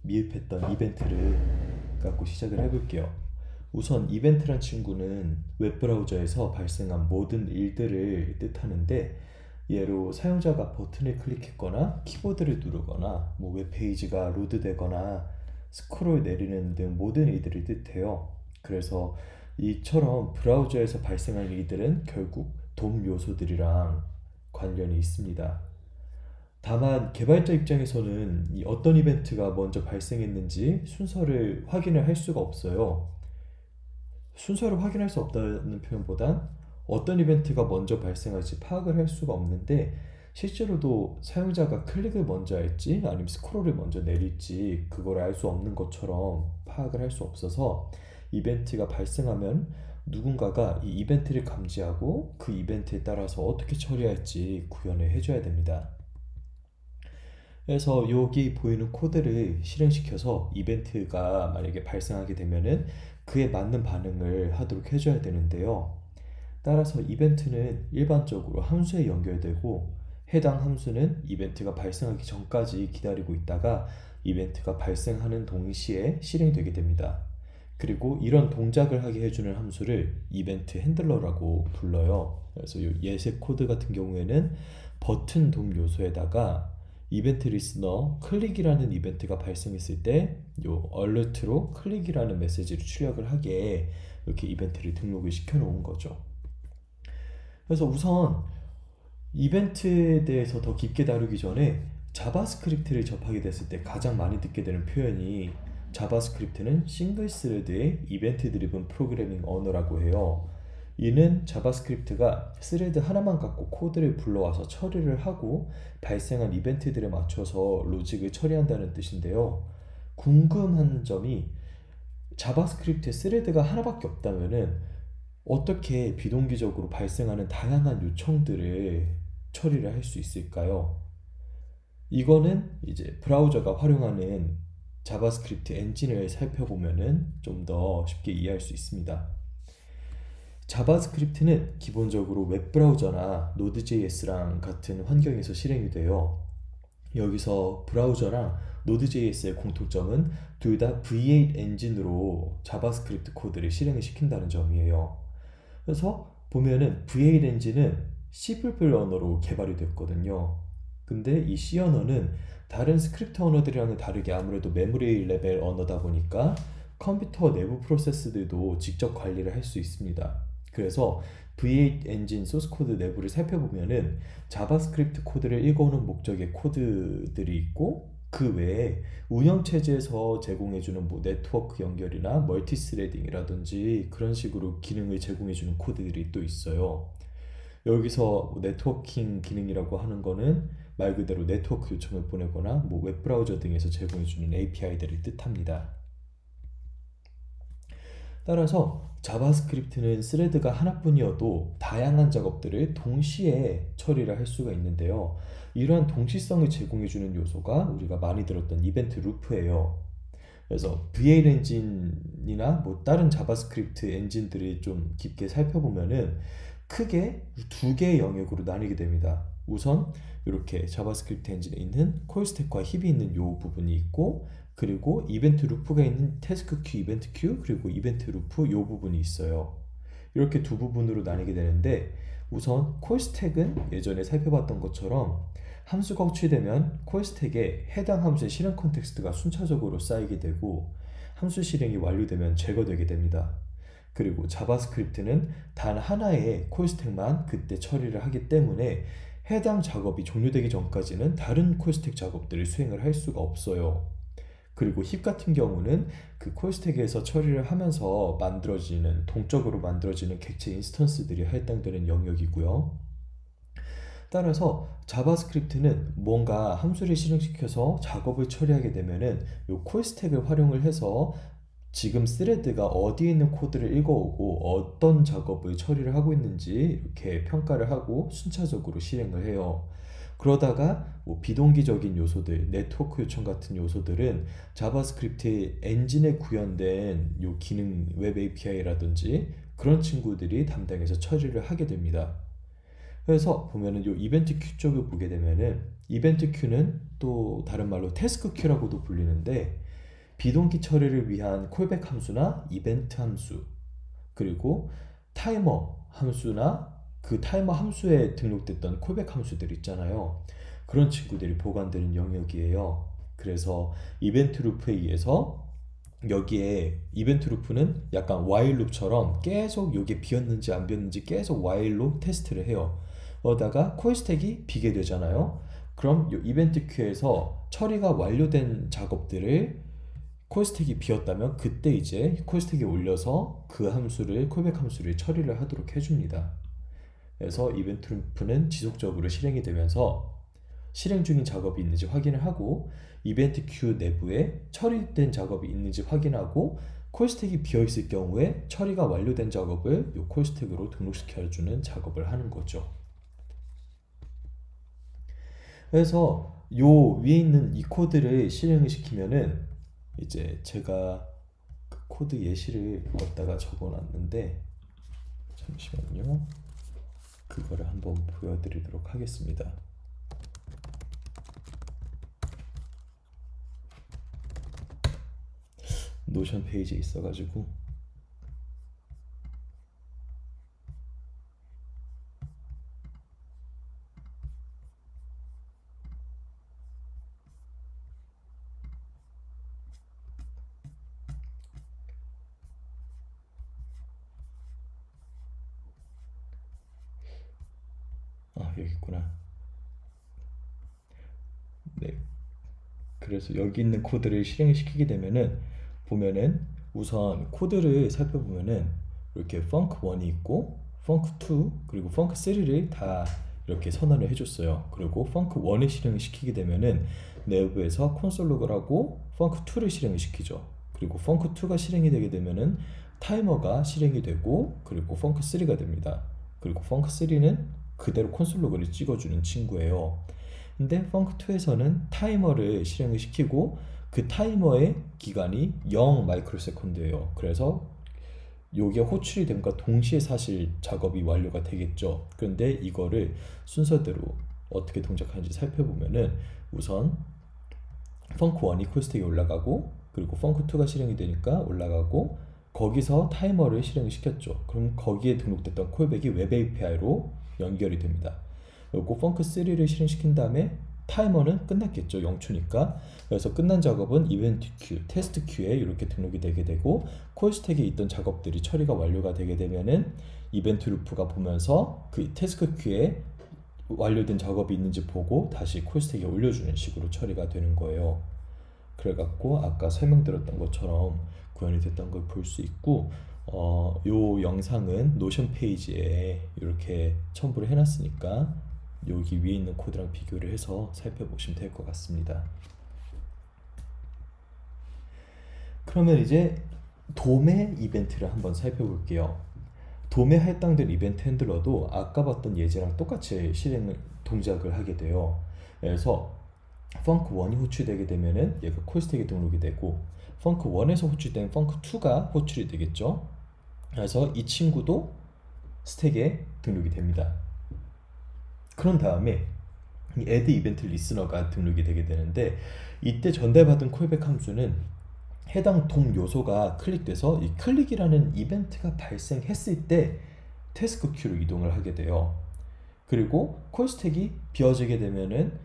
미흡했던 이벤트를 갖고 시작을 해볼게요. 우선 이벤트란 친구는 웹브라우저에서 발생한 모든 일들을 뜻하는데, 예로 사용자가 버튼을 클릭했거나 키보드를 누르거나 웹페이지가 로드되거나 스크롤 내리는 등 모든 일들을 뜻해요. 그래서 이처럼 브라우저에서 발생한 일들은 결국 돔 요소들이랑 관련이 있습니다. 다만 개발자 입장에서는 이 어떤 이벤트가 먼저 발생했는지 순서를 확인을 할 수가 없어요. 순서를 확인할 수 없다는 표현보단 어떤 이벤트가 먼저 발생할지 파악을 할 수가 없는데, 실제로도 사용자가 클릭을 먼저 할지 아니면 스크롤을 먼저 내릴지 그걸 알 수 없는 것처럼 파악을 할 수 없어서, 이벤트가 발생하면 누군가가 이 이벤트를 감지하고 그 이벤트에 따라서 어떻게 처리할지 구현을 해줘야 됩니다. 그래서 여기 보이는 코드를 실행시켜서 이벤트가 만약에 발생하게 되면은 그에 맞는 반응을 하도록 해줘야 되는데요. 따라서 이벤트는 일반적으로 함수에 연결되고, 해당 함수는 이벤트가 발생하기 전까지 기다리고 있다가 이벤트가 발생하는 동시에 실행되게 됩니다. 그리고 이런 동작을 하게 해주는 함수를 이벤트 핸들러라고 불러요. 그래서 이 예색 코드 같은 경우에는 버튼 돔 요소에다가 이벤트 리스너 클릭이라는 이벤트가 발생했을 때 요 얼르트로 클릭이라는 메시지를 출력을 하게 이렇게 이벤트를 등록을 시켜 놓은 거죠. 그래서 우선 이벤트에 대해서 더 깊게 다루기 전에, 자바스크립트를 접하게 됐을 때 가장 많이 듣게 되는 표현이, 자바스크립트는 싱글 스레드의 이벤트 드리븐 프로그래밍 언어라고 해요. 이는 자바스크립트가 스레드 하나만 갖고 코드를 불러와서 처리를 하고 발생한 이벤트들에 맞춰서 로직을 처리한다는 뜻인데요. 궁금한 점이, 자바스크립트에 스레드가 하나밖에 없다면은 어떻게 비동기적으로 발생하는 다양한 요청들을 처리를 할 수 있을까요? 이거는 이제 브라우저가 활용하는 자바스크립트 엔진을 살펴보면은 좀 더 쉽게 이해할 수 있습니다. 자바스크립트는 기본적으로 웹브라우저나 노드.js랑 같은 환경에서 실행이 돼요. 여기서 브라우저랑 노드.js의 공통점은 둘 다 V8 엔진으로 자바스크립트 코드를 실행을 시킨다는 점이에요. 그래서 보면은 V8 엔진은 C++ 언어로 개발이 됐거든요. 근데 이 C 언어는 다른 스크립트 언어들이랑은 다르게 아무래도 메모리 레벨 언어다 보니까 컴퓨터 내부 프로세스들도 직접 관리를 할 수 있습니다. 그래서 V8 엔진 소스 코드 내부를 살펴보면은 자바스크립트 코드를 읽어오는 목적의 코드들이 있고, 그 외에 운영체제에서 제공해주는 네트워크 연결이나 멀티스레딩이라든지 그런 식으로 기능을 제공해주는 코드들이 또 있어요. 여기서 네트워킹 기능이라고 하는 거는 말 그대로 네트워크 요청을 보내거나 웹브라우저 등에서 제공해주는 API들을 뜻합니다. 따라서 자바스크립트는 스레드가 하나뿐이어도 다양한 작업들을 동시에 처리를 할 수가 있는데요. 이러한 동시성을 제공해주는 요소가 우리가 많이 들었던 이벤트 루프예요. 그래서 V8 엔진이나 다른 자바스크립트 엔진들을 좀 깊게 살펴보면은 크게 두 개의 영역으로 나뉘게 됩니다. 우선 이렇게 자바스크립트 엔진에 있는 콜스택과 힙이 있는 요 부분이 있고, 그리고 이벤트 루프가 있는 태스크 큐, 이벤트 큐, 그리고 이벤트 루프 요 부분이 있어요. 이렇게 두 부분으로 나뉘게 되는데, 우선 콜스택은 예전에 살펴봤던 것처럼 함수가 호출되면 콜스택에 해당 함수의 실행 컨텍스트가 순차적으로 쌓이게 되고, 함수 실행이 완료되면 제거되게 됩니다. 그리고 자바스크립트는 단 하나의 콜스택만 그때 처리를 하기 때문에 해당 작업이 종료되기 전까지는 다른 콜스택 작업들을 수행을 할 수가 없어요. 그리고 힙 같은 경우는 그 콜스택에서 처리를 하면서 만들어지는, 동적으로 만들어지는 객체 인스턴스들이 할당되는 영역이고요. 따라서 자바스크립트는 뭔가 함수를 실행시켜서 작업을 처리하게 되면은 요 콜스택을 활용을 해서 지금 스레드가 어디에 있는 코드를 읽어오고 어떤 작업을 처리를 하고 있는지 이렇게 평가를 하고 순차적으로 실행을 해요. 그러다가 비동기적인 요소들, 네트워크 요청 같은 요소들은 자바스크립트 엔진에 구현된 요 기능, 웹 API라든지 그런 친구들이 담당해서 처리를 하게 됩니다. 그래서 보면은 요 이벤트 큐 쪽을 보게 되면은, 이벤트 큐는 또 다른 말로 태스크 큐라고도 불리는데, 비동기 처리를 위한 콜백 함수나 이벤트 함수, 그리고 타이머 함수나 그 타이머 함수에 등록됐던 콜백 함수들 있잖아요. 그런 친구들이 보관되는 영역이에요. 그래서 이벤트 루프에 의해서 여기에 이벤트 루프는 약간 while 룹처럼 계속 이게 비었는지 안 비었는지 계속 while로 테스트를 해요. 그러다가 콜 스택이 비게 되잖아요. 그럼 이 이벤트 큐에서 처리가 완료된 작업들을 콜 스택이 비었다면 그때 이제 콜 스택에 올려서 그 함수를 콜백 함수를 처리를 하도록 해줍니다. 그래서 이벤트 루프는 지속적으로 실행이 되면서 실행 중인 작업이 있는지 확인을 하고 이벤트 큐 내부에 처리된 작업이 있는지 확인하고 콜스택이 비어있을 경우에 처리가 완료된 작업을 이 콜스택으로 등록시켜주는 작업을 하는 거죠. 그래서 요 위에 있는 이 코드를 실행을 시키면은 이제 제가 그 코드 예시를 어디다가 적어놨는데 잠시만요. 그거를 한번 보여드리도록 하겠습니다. 노션 페이지에 있어가지고 여기 있구나. 네, 그래서 여기 있는 코드를 실행시키게 되면은 보면은 우선 코드를 살펴보면은 이렇게 funk1이 있고 funk2 그리고 funk3를 다 이렇게 선언을 해줬어요. 그리고 funk1을 실행을 시키게 되면은 내부에서 콘솔 로그를 하고 funk2를 실행을 시키죠. 그리고 funk2가 실행이 되게 되면은 타이머가 실행이 되고 그리고 funk3가 됩니다. 그리고 funk3는 그대로 콘솔 로그를 찍어주는 친구예요. 근데 funk2에서는 타이머를 실행을 시키고 그 타이머의 기간이 0 마이크로세컨드예요. 그래서 요게 호출이 됨과 동시에 사실 작업이 완료가 되겠죠. 그런데 이거를 순서대로 어떻게 동작하는지 살펴보면은 우선 funk1이 콜스택에 올라가고 그리고 funk2가 실행이 되니까 올라가고 거기서 타이머를 실행을 시켰죠. 그럼 거기에 등록됐던 콜백이 웹 API로 연결이 됩니다. 그리고 funk3를 실행시킨 다음에 타이머는 끝났겠죠. 0초니까. 그래서 끝난 작업은 이벤트 큐, 테스트 큐에 이렇게 등록이 되게 되고 콜 스택에 있던 작업들이 처리가 완료가 되게 되면은 이벤트 루프가 보면서 그 테스트 큐에 완료된 작업이 있는지 보고 다시 콜 스택에 올려주는 식으로 처리가 되는 거예요. 그래갖고 아까 설명드렸던 것처럼 구현이 됐던 걸 볼 수 있고 요 영상은 노션 페이지에 이렇게 첨부를 해놨으니까 여기 위에 있는 코드랑 비교를 해서 살펴보시면 될 것 같습니다. 그러면 이제 도매 이벤트를 한번 살펴볼게요. 도매 할당된 이벤트 핸들러도 아까 봤던 예제랑 똑같이 동작을 하게 돼요. 그래서 funk1이 호출되게 되면은 얘가 콜스택에 등록이 되고 funk1에서 호출된 funk2가 호출이 되겠죠. 그래서 이 친구도 스택에 등록이 됩니다. 그런 다음에 이 add 이벤트 리스너가 등록이 되게 되는데 이때 전달받은 콜백 함수는 해당 동 요소가 클릭돼서 이 클릭이라는 이벤트가 발생했을 때 태스크 큐로 이동을 하게 돼요. 그리고 콜 스택이 비워지게 되면은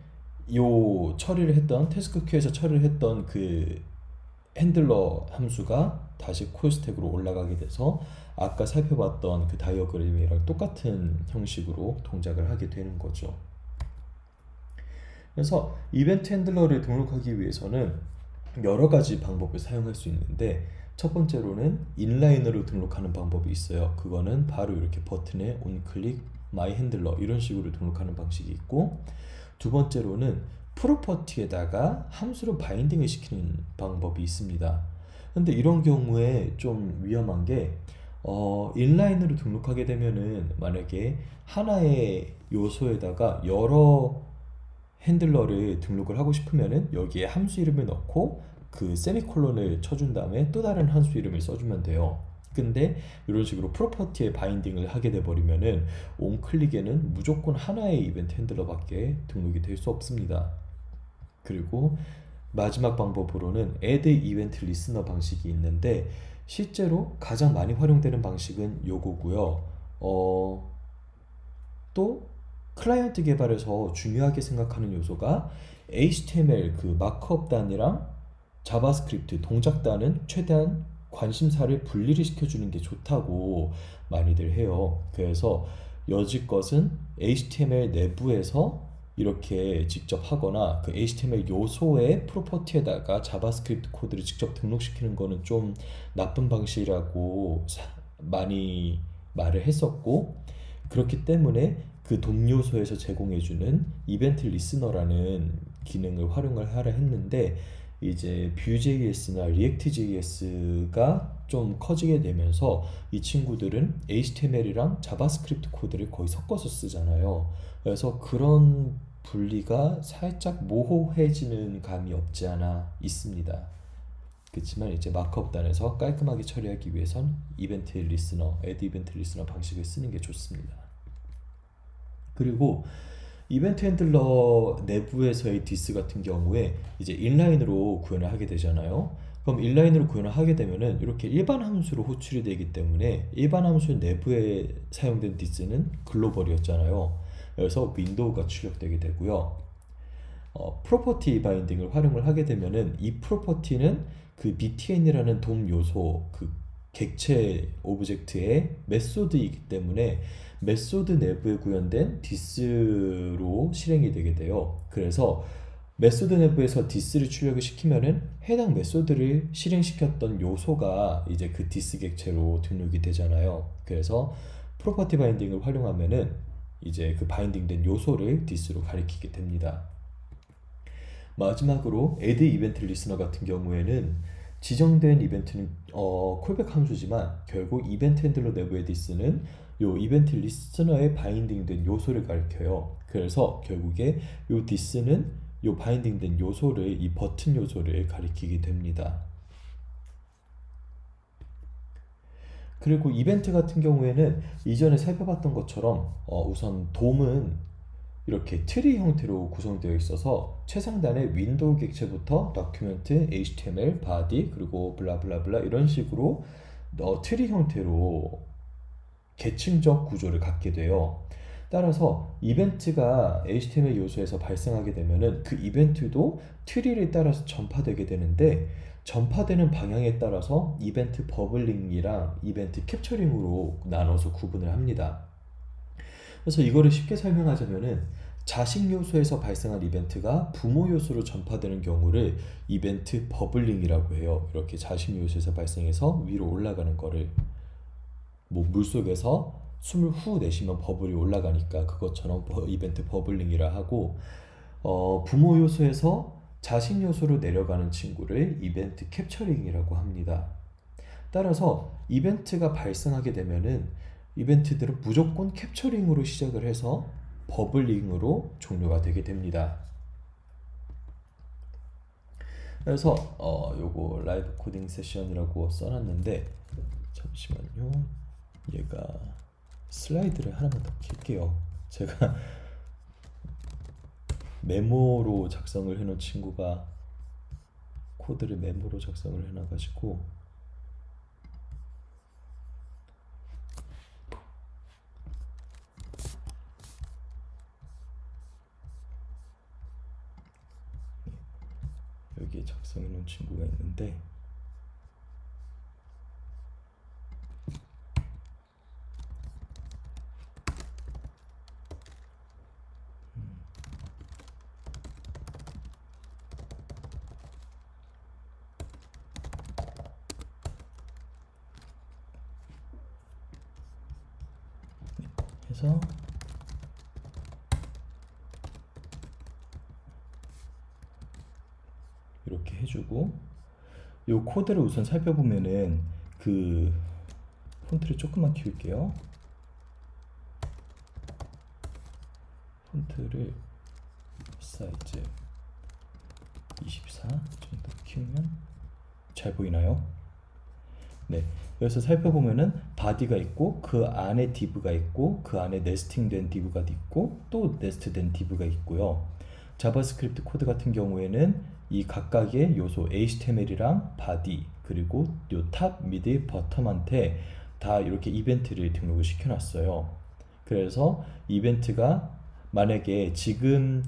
요 처리를 했던 태스크 큐에서 처리를 했던 그 핸들러 함수가 다시 콜 스택으로 올라가게 돼서 아까 살펴봤던 그 다이어그램이랑 똑같은 형식으로 동작을 하게 되는 거죠. 그래서 이벤트 핸들러를 등록하기 위해서는 여러 가지 방법을 사용할 수 있는데 첫 번째로는 인라이너로 등록하는 방법이 있어요. 그거는 바로 이렇게 버튼에 onClick, myHandler 이런 식으로 등록하는 방식이 있고 두 번째로는 프로퍼티에다가 함수로 바인딩을 시키는 방법이 있습니다. 근데 이런 경우에 좀 위험한 게 인라인으로 등록하게 되면은 만약에 하나의 요소에다가 여러 핸들러를 등록을 하고 싶으면은 여기에 함수 이름을 넣고 그 세미콜론을 쳐준 다음에 또 다른 함수 이름을 써주면 돼요. 근데 이런 식으로 프로퍼티에 바인딩을 하게 돼 버리면은 온클릭에는 무조건 하나의 이벤트 핸들러밖에 등록이 될 수 없습니다. 그리고 마지막 방법으로는 add event listener 방식이 있는데 실제로 가장 많이 활용되는 방식은 요거고요. 또 클라이언트 개발에서 중요하게 생각하는 요소가 HTML 그 마크업 단이랑 자바스크립트 동작 단은 최대한 관심사를 분리를 시켜주는 게 좋다고 많이들 해요. 그래서 여지껏은 HTML 내부에서 이렇게 직접 하거나 그 HTML 요소의 프로퍼티에다가 자바스크립트 코드를 직접 등록시키는 거는 좀 나쁜 방식이라고 많이 말을 했었고, 그렇기 때문에 그 동요소에서 제공해주는 이벤트 리스너라는 기능을 활용을 하려 했는데, 이제 Vue.js나 React.js가 좀 커지게 되면서 이 친구들은 HTML이랑 자바스크립트 코드를 거의 섞어서 쓰잖아요. 그래서 그런 분리가 살짝 모호해지는 감이 없지 않아 있습니다. 그렇지만 이제 마크업 단에서 깔끔하게 처리하기 위해선 이벤트 리스너, 애드 이벤트 리스너 방식을 쓰는 게 좋습니다. 그리고 이벤트 핸들러 내부에서의 디스 같은 경우에 이제 인라인으로 구현을 하게 되잖아요. 그럼 인라인으로 구현을 하게 되면은 이렇게 일반 함수로 호출이 되기 때문에 일반 함수 내부에 사용된 디스는 글로벌이었잖아요. 그래서 윈도우가 출력되게 되고요. 프로퍼티 바인딩을 활용을 하게 되면은 이 프로퍼티는 그 btn이라는 돔 요소 그 객체 오브젝트의 메소드이기 때문에 메소드 내부에 구현된 디스로 실행이 되게 돼요. 그래서 메소드 내부에서 디스를 출력을 시키면은 해당 메소드를 실행시켰던 요소가 이제 그 디스 객체로 등록이 되잖아요. 그래서 프로퍼티 바인딩을 활용하면은 이제 그 바인딩된 요소를 디스로 가리키게 됩니다. 마지막으로 add 이벤트 리스너 같은 경우에는 지정된 이벤트는 콜백 함수지만 결국 이벤트 핸들러 내부의 디스는 요 이벤트 리스너에 바인딩된 요소를 가리켜요. 그래서 결국에 요 디스는 요 바인딩된 요소를 이 버튼 요소를 가리키게 됩니다. 그리고 이벤트 같은 경우에는 이전에 살펴봤던 것처럼 우선 돔은 이렇게 트리 형태로 구성되어 있어서 최상단에 윈도우 객체부터 document, HTML, body 그리고 블라블라블라 이런 식으로 트리 형태로 계층적 구조를 갖게 돼요. 따라서 이벤트가 HTML 요소에서 발생하게 되면은 그 이벤트도 트리를 따라서 전파되게 되는데, 전파되는 방향에 따라서 이벤트 버블링이랑 이벤트 캡처링으로 나눠서 구분을 합니다. 그래서 이거를 쉽게 설명하자면은 자식 요소에서 발생한 이벤트가 부모 요소로 전파되는 경우를 이벤트 버블링이라고 해요. 이렇게 자식 요소에서 발생해서 위로 올라가는 거를 뭐 물속에서 숨을 후 내쉬면 버블이 올라가니까 그것처럼 이벤트 버블링이라 하고, 부모 요소에서 자식 요소로 내려가는 친구를 이벤트 캡처링이라고 합니다. 따라서 이벤트가 발생하게 되면은 이벤트들은 무조건 캡처링으로 시작을 해서 버블링으로 종료가 되게 됩니다. 그래서 요거 라이브 코딩 세션이라고 써놨는데, 잠시만요. 얘가 슬라이드를 하나만 더 킬게요. 제가 메모로 작성을 해놓은 친구가 코드를 메모로 작성을 해놔가지고 여기에 작성해 놓은 친구가 있는데, 해서 이렇게 해주고, 요 코드를 우선 살펴보면은 그 폰트를 조금만 키울게요. 폰트를 사이즈 24 정도 키우면 잘 보이나요? 네, 그래서 살펴보면은 바디가 있고 그 안에 div가 있고 그 안에 네스팅된 div가 있고 또 네스트된 div가 있고요. 자바스크립트 코드 같은 경우에는 이 각각의 요소 HTML이랑 바디 그리고 요 탑, 미드, 버텀한테 다 이렇게 이벤트를 등록을 시켜놨어요. 그래서 이벤트가 만약에 지금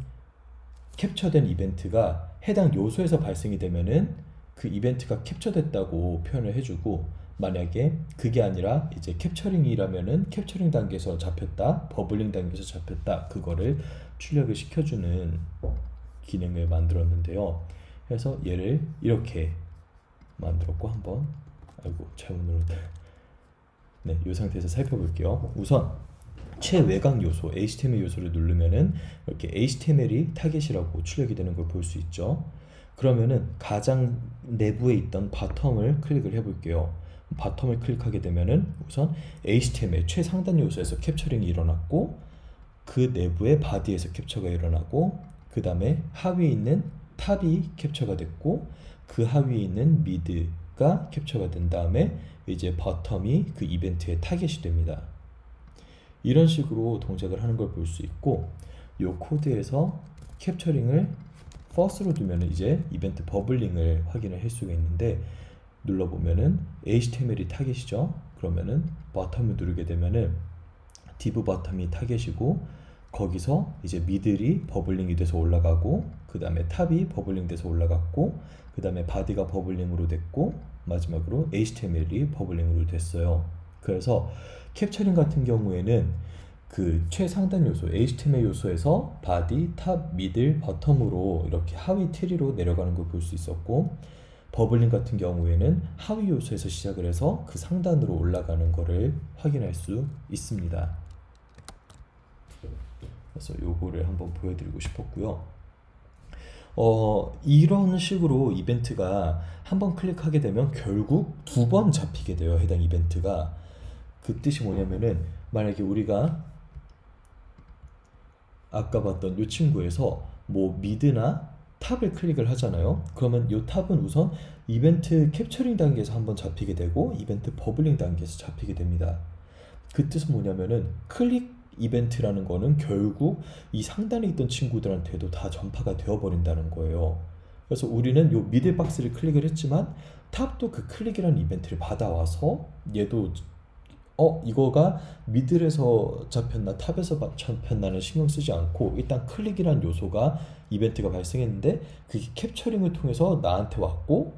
캡처된 이벤트가 해당 요소에서 발생이 되면은 그 이벤트가 캡처됐다고 표현을 해주고, 만약에 그게 아니라 이제 캡처링이라면은 캡처링 단계에서 잡혔다, 버블링 단계에서 잡혔다, 그거를 출력을 시켜주는 기능을 만들었는데요. 그래서 얘를 이렇게 만들었고, 한번 아이고 잘못 눌렀다. 네, 이 상태에서 살펴볼게요. 우선 최외곽 요소 HTML 요소를 누르면은 이렇게 HTML이 타겟이라고 출력이 되는 걸 볼 수 있죠. 그러면은 가장 내부에 있던 바텀을 클릭을 해볼게요. 바텀을 클릭하게 되면은 우선 HTML 최상단 요소에서 캡처링이 일어났고, 그 내부의 바디에서 캡처가 일어나고, 그 다음에 하위에 있는 탑이 캡처가 됐고, 그 하위에 있는 미드가 캡처가 된 다음에 이제 버텀이 그 이벤트의 타겟이 됩니다. 이런 식으로 동작을 하는 걸 볼 수 있고, 이 코드에서 캡처링을 false로 두면 이제 이벤트 버블링을 확인을 할 수가 있는데, 눌러보면은 HTML이 타겟이죠. 그러면은 버텀을 누르게 되면은 div 버텀이 타겟이고, 거기서 이제 미들이 버블링이 돼서 올라가고, 그 다음에 탑이 버블링 돼서 올라갔고, 그 다음에 바디가 버블링으로 됐고, 마지막으로 HTML이 버블링으로 됐어요. 그래서 캡처링 같은 경우에는 그 최상단 요소 HTML 요소에서 바디, 탑, 미들, 버텀으로 이렇게 하위 트리로 내려가는 걸 볼 수 있었고, 버블링 같은 경우에는 하위 요소에서 시작을 해서 그 상단으로 올라가는 거를 확인할 수 있습니다. 그래서 요거를 한번 보여드리고 싶었고요. 이런 식으로 이벤트가 한번 클릭하게 되면 결국 2번 잡히게 돼요. 해당 이벤트가. 그 뜻이 뭐냐면은, 만약에 우리가 아까 봤던 이 친구에서 뭐 미드나 탑을 클릭을 하잖아요. 그러면 이 탑은 우선 이벤트 캡처링 단계에서 한번 잡히게 되고, 이벤트 버블링 단계에서 잡히게 됩니다. 그 뜻은 뭐냐면은, 클릭 이벤트라는 거는 결국 이 상단에 있던 친구들한테도 다 전파가 되어 버린다는 거예요. 그래서 우리는 요 미들 박스를 클릭을 했지만 탑도 그 클릭이라는 이벤트를 받아와서 얘도 이거가 미들에서 잡혔나 탑에서 잡혔나는 신경 쓰지 않고, 일단 클릭이란 요소가 이벤트가 발생했는데 그게 캡처링을 통해서 나한테 왔고,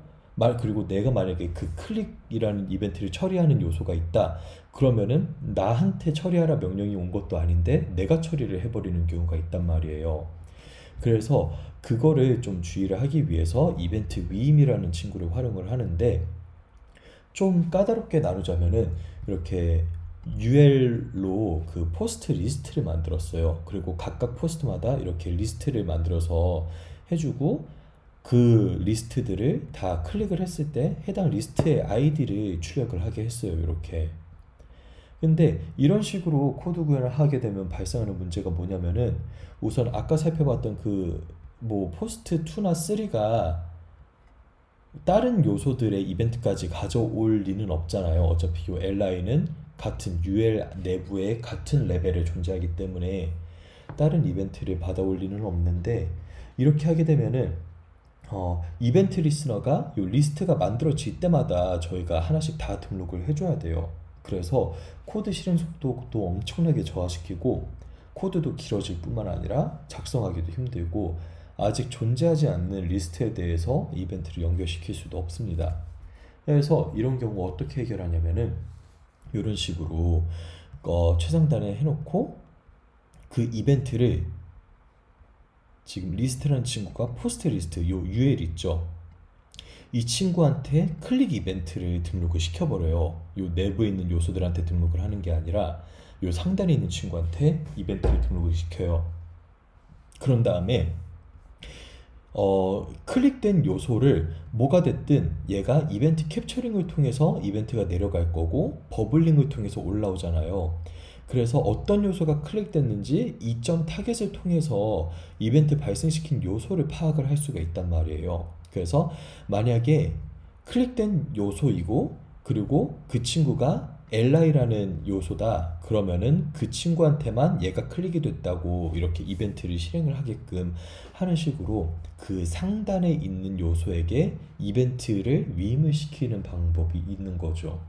그리고 내가 만약에 그 클릭이라는 이벤트를 처리하는 요소가 있다, 그러면은 나한테 처리하라 명령이 온 것도 아닌데 내가 처리를 해버리는 경우가 있단 말이에요. 그래서 그거를 좀 주의를 하기 위해서 이벤트 위임이라는 친구를 활용을 하는데, 좀 까다롭게 나누자면은 이렇게 UL로 그 포스트 리스트를 만들었어요. 그리고 각각 포스트마다 이렇게 리스트를 만들어서 해주고, 그 리스트들을 다 클릭을 했을 때 해당 리스트의 아이디를 출력을 하게 했어요. 이렇게. 근데 이런 식으로 코드 구현을 하게 되면 발생하는 문제가 뭐냐면은, 우선 아까 살펴봤던 그 뭐 포스트 2나 3가 다른 요소들의 이벤트까지 가져올 리는 없잖아요. 어차피 이 li는 같은 UL 내부에 같은 레벨에 존재하기 때문에 다른 이벤트를 받아올 리는 없는데, 이렇게 하게 되면은 이벤트 리스너가 이 리스트가 만들어질 때마다 저희가 하나씩 다 등록을 해줘야 돼요. 그래서 코드 실행 속도도 엄청나게 저하시키고, 코드도 길어질 뿐만 아니라 작성하기도 힘들고, 아직 존재하지 않는 리스트에 대해서 이벤트를 연결시킬 수도 없습니다. 그래서 이런 경우 어떻게 해결하냐면은, 이런 식으로 최상단에 해놓고 그 이벤트를, 지금 리스트라는 친구가 포스트 리스트 요 UL 있죠, 이 친구한테 클릭 이벤트를 등록을 시켜버려요. 요 내부에 있는 요소들한테 등록을 하는 게 아니라 요 상단에 있는 친구한테 이벤트를 등록을 시켜요. 그런 다음에 클릭된 요소를 뭐가 됐든 얘가 이벤트 캡처링을 통해서 이벤트가 내려갈 거고, 버블링을 통해서 올라오잖아요. 그래서 어떤 요소가 클릭됐는지 이점 타겟을 통해서 이벤트 발생시킨 요소를 파악을 할 수가 있단 말이에요. 그래서 만약에 클릭된 요소이고, 그리고 그 친구가 li라는 요소다. 그러면은 그 친구한테만 얘가 클릭이 됐다고 이렇게 이벤트를 실행을 하게끔 하는 식으로 그 상단에 있는 요소에게 이벤트를 위임을 시키는 방법이 있는 거죠.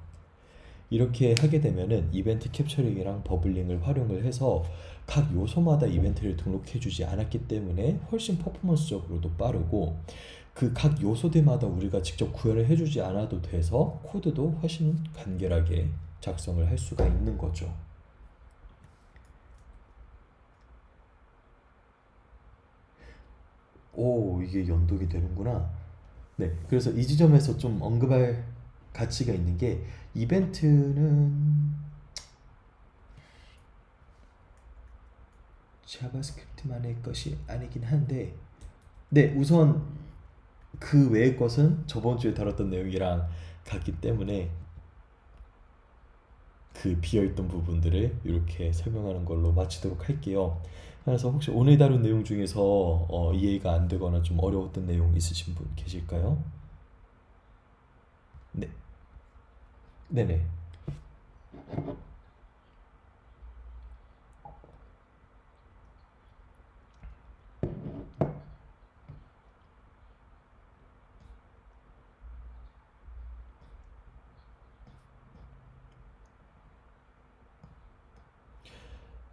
이렇게 하게 되면은 이벤트 캡처링이랑 버블링을 활용을 해서 각 요소마다 이벤트를 등록해주지 않았기 때문에 훨씬 퍼포먼스적으로도 빠르고, 그 각 요소들마다 우리가 직접 구현을 해주지 않아도 돼서 코드도 훨씬 간결하게 작성을 할 수가 있는 거죠. 오, 이게 연동이 되는구나. 네, 그래서 이 지점에서 좀 언급할 가치가 있는 게, 이벤트는 자바스크립트만의 것이 아니긴 한데, 네, 우선 그 외의 것은 저번 주에 다뤘던 내용이랑 같기 때문에 그 비어있던 부분들을 이렇게 설명하는 걸로 마치도록 할게요. 그래서 혹시 오늘 다룬 내용 중에서 이해가 안 되거나 좀 어려웠던 내용 있으신 분 계실까요? 네, 네네.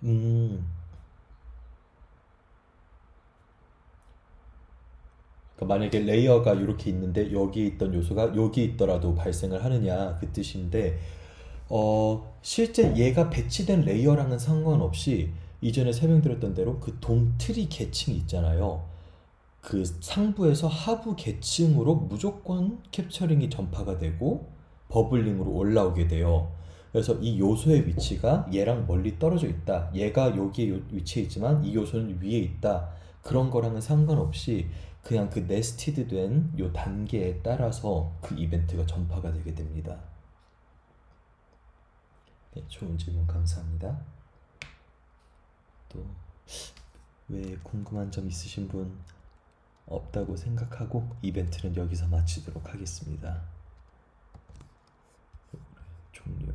음, 그러니까 만약에 레이어가 이렇게 있는데 여기에 있던 요소가 여기 있더라도 발생을 하느냐 그 뜻인데, 실제 얘가 배치된 레이어랑은 상관없이 이전에 설명드렸던 대로 그 동트리 계층이 있잖아요. 그 상부에서 하부 계층으로 무조건 캡처링이 전파가 되고 버블링으로 올라오게 돼요. 그래서 이 요소의 위치가 얘랑 멀리 떨어져 있다. 얘가 여기에 위치해 있지만 이 요소는 위에 있다. 그런 거랑은 상관없이 그냥 그 네스티드 된 요 단계에 따라서 그 이벤트가 전파가 되게 됩니다. 네, 좋은 질문 감사합니다. 또 왜 궁금한 점 있으신 분 없다고 생각하고 이벤트는 여기서 마치도록 하겠습니다. 종료.